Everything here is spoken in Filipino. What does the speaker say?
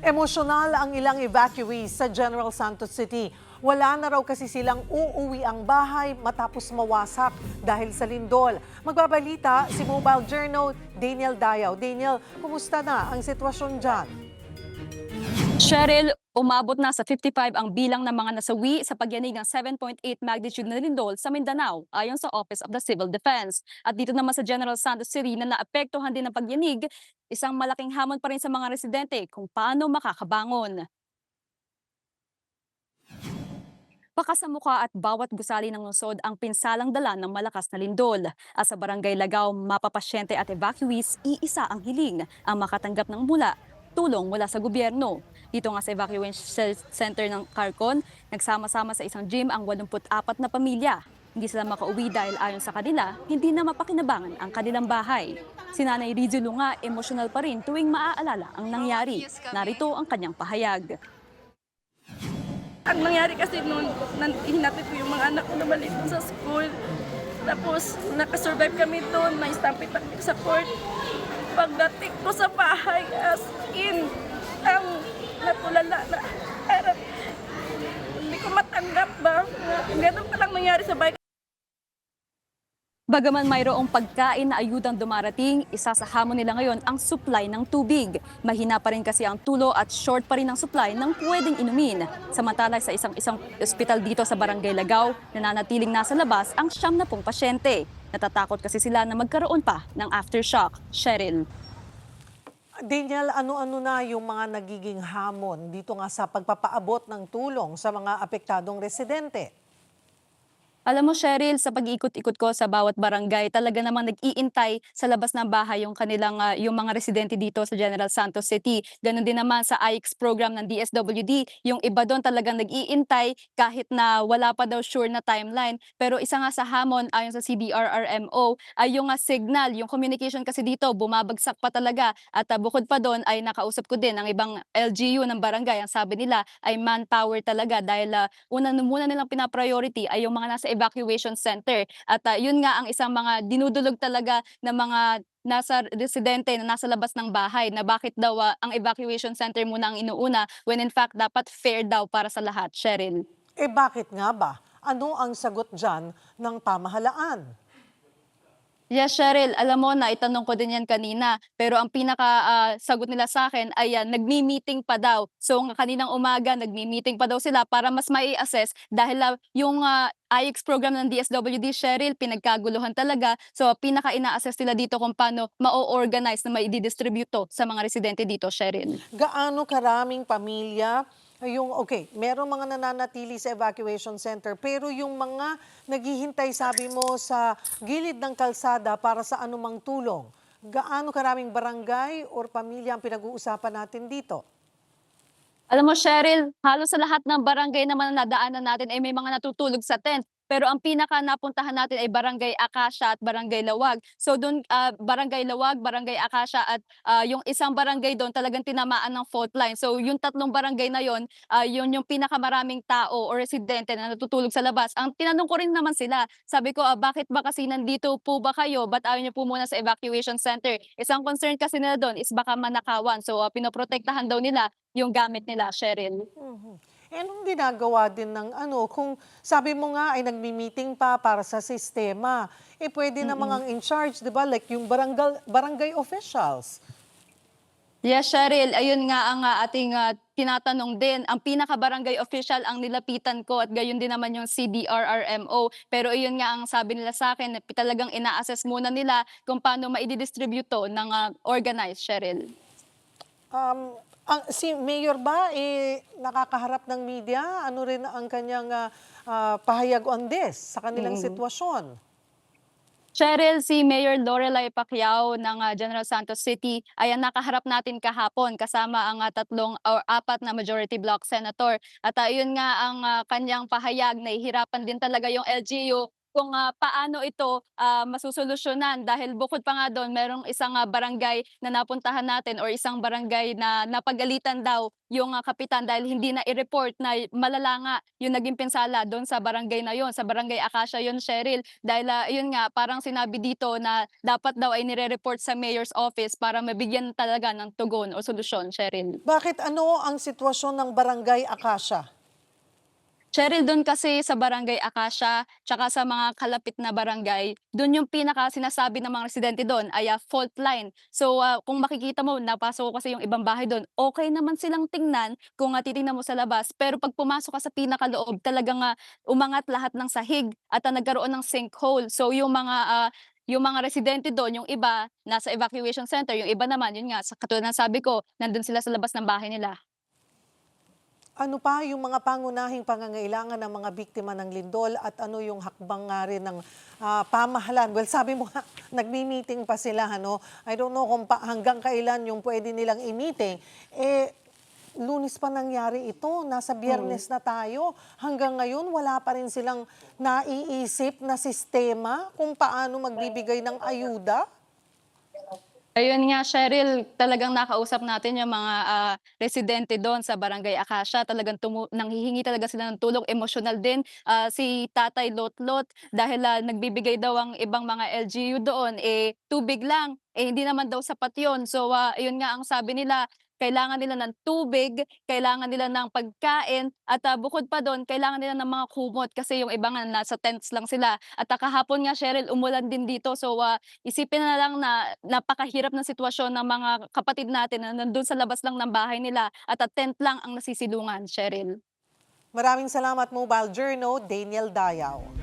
Emosyonal ang ilang evacuees sa General Santos City. Wala na raw kasi silang uuwi ang bahay matapos mawasak dahil sa lindol. Magbabalita si Mobile Journal Daniel Dayaw. Daniel, kumusta na ang sitwasyon dyan? Cheryl, umabot na sa 55 ang bilang ng mga nasawi sa pagyanig ng 7.8 magnitude na lindol sa Mindanao ayon sa Office of the Civil Defense. At dito naman sa General Santos City na naapektuhan din ng pagyanig, isang malaking hamon pa rin sa mga residente kung paano makakabangon. Pakas sa mukha at bawat gusali ng lungsod ang pinsalang dala ng malakas na lindol. At sa Barangay Lagaw, mapapasyente at evacuees, iisa ang hiling ang makatanggap ng tulong mula sa gobyerno. Dito nga sa evacuation center ng Carcon, nagsama-sama sa isang gym ang 84 na pamilya. Hindi sila makauwi dahil ayon sa kanila, hindi na mapakinabangan ang kanilang bahay. Si Nanay Rizzo Lunga, emosyonal pa rin tuwing maaalala ang nangyari. Narito ang kanyang pahayag. Ang nangyari kasi noon, hinatid ko yung mga anak ko na balik sa school. Tapos nakasurvive kami doon, na-stampede kami sa court. Pagdating ko sa bahay, as in, ang natulala na harap. Hindi ko matanggap ba? Ganun palang nangyari sa bahay. Bagaman mayroong pagkain na ayudang dumarating, isa sa hamon nila ngayon ang supply ng tubig. Mahina pa rin kasi ang tulo at short pa rin ang supply ng pwedeng inumin. Samantala sa isang ospital dito sa Barangay Lagaw, nananatiling nasa labas ang 70 pasyente. Natatakot kasi sila na magkaroon pa ng aftershock. Cheryl. Daniel, ano-ano na yung mga nagiging hamon dito nga sa pagpapaabot ng tulong sa mga apektadong residente? Alam mo, Cheryl, sa pag-iikot-ikot ko sa bawat barangay, talaga namang nag-iintay sa labas ng bahay yung yung mga residente dito sa General Santos City. Ganon din naman sa IX program ng DSWD. Yung iba doon talagang nag-iintay kahit na wala pa daw sure na timeline. Pero isa nga sa hamon ayon sa CDRRMO ay yung signal, yung communication kasi dito bumabagsak pa talaga. At bukod pa doon ay nakausap ko din ang ibang LGU ng barangay. Ang sabi nila ay manpower talaga dahil muna nilang pinapriority ay yung mga nasa evacuation center. At yun nga ang isang mga dinudulog talaga ng mga nasa residente na nasa labas ng bahay na bakit daw ang evacuation center muna ang inuuna when in fact dapat fair daw para sa lahat, Cheryl. Bakit nga ba? Ano ang sagot dyan ng pamahalaan? Yes, Cheryl, alam mo na itanong ko din yan kanina, pero ang sagot nila sa akin ay nagmi-meeting pa daw. So kaninang umaga nagmi-meeting pa daw sila para mas mai-assess dahil yung IX program ng DSWD, Cheryl, pinagkaguluhan talaga. So pinaka-ina-assess nila dito kung paano ma-organize na mai-distribute to sa mga residente dito, Cheryl. Gaano karaming pamilya okay, merong mga nananatili sa evacuation center, pero yung mga naghihintay, sabi mo, sa gilid ng kalsada para sa anumang tulong, gaano karaming barangay or pamilya ang pinag-uusapan natin dito? Alam mo, Cheryl, halos sa lahat ng barangay naman na nadaanan natin ay may mga natutulog sa tent. Pero ang pinaka napuntahan natin ay Barangay Acacia at Barangay Lawag. So doon, Barangay Lawag, Barangay Acacia at yung isang barangay doon talagang tinamaan ng fault line. So yung tatlong barangay na yon, yun yung pinakamaraming tao o residente na natutulog sa labas. Ang tinanong ko rin naman sila, sabi ko, bakit ba kasi nandito po ba kayo? Ba't ayaw niyo po muna sa evacuation center? Isang concern kasi nila doon is baka manakawan. So pinoprotektahan daw nila yung gamit nila, Cheryl. Mhm. Anong ginagawa din ng kung sabi mo nga ay nagmi-meeting pa para sa sistema, pwede namang ang in charge, di ba? Like yung barangay officials. Yes, Cheryl, ayun nga ang ating tinatanong din. Ang pinaka-barangay official ang nilapitan ko at gayon din naman yung CDRRMO. Pero ayun nga ang sabi nila sa akin, talagang ina-assess muna nila kung paano ma-distribute to ng organized, Cheryl. Si Mayor ba nakakaharap ng media? Ano rin ang kanyang pahayag on this sa kanilang sitwasyon? Cheryl, si Mayor Lorelai Pacquiao ng General Santos City ay nakaharap natin kahapon kasama ang tatlong or apat na majority block senator. At yun nga ang kanyang pahayag, nahihirapan din talaga yung LGU kung paano ito masosolusyonan dahil bukod pa nga doon merong isang barangay na napuntahan natin or isang barangay na napagalitan daw yung kapitan dahil hindi na i-report na malala nga yung naging pinsala doon sa barangay na yon, sa barangay Acacia yon, Cheryl. Dahil yun nga, parang sinabi dito na dapat daw ay nire-report sa mayor's office para mabigyan talaga ng tugon o solusyon, Cheryl. Bakit ano ang sitwasyon ng Barangay Acacia? Cheryl, do'n kasi sa Barangay Acacia, tsaka sa mga kalapit na barangay, do'n yung pinaka sinasabi ng mga residente do'n ay, fault line. So, kung makikita mo napasok ko kasi yung ibang bahay do'n, okey naman silang tingnan kung, titingnan mo sa labas. Pero 'pag pumasok ka sa pinakaloob talagang, umangat lahat ng sahig at, nagkaroon ng sinkhole. So, yung mga residente do'n, yung iba nasa evacuation center, yung iba naman yun nga sa katulad ng sabi ko, nandun sila sa labas ng bahay nila. Ano pa yung mga pangunahing pangangailangan ng mga biktima ng lindol at ano yung hakbang nga rin ng pamahalaan? Well, sabi mo nga, nagmi-meeting pa sila, ano? I don't know kung hanggang kailan yung pwede nilang i-meeting. Lunes pa nangyari ito, nasa Biyernes na tayo. Hanggang ngayon, wala pa rin silang naiisip na sistema kung paano magbibigay ng ayuda. Ayun nga, Cheryl, talagang nakausap natin yung mga, residente do'n sa Barangay Acacia. Talagang nanghihingi talaga sila ng tulong, emosyonal din. Si Tatay Lotlot dahil, nagbibigay daw ang ibang mga LGU doon, tubig lang, hindi naman daw sapat 'yun. So, ayun nga ang sabi nila, kailangan nila ng tubig, kailangan nila ng pagkain at, bukod pa do'n kailangan nila ng mga kumot kasi yung iba nga nasa tents lang sila. At, kahapon nga, Cheryl, umulan din dito. So, isipin na lang na napakahirap ng sitwasyon ng mga kapatid natin na nandun sa labas lang ng bahay nila at tent lang ang nasisilungan, Cheryl. Maraming salamat, Mobile Journal, Daniel Dayaw.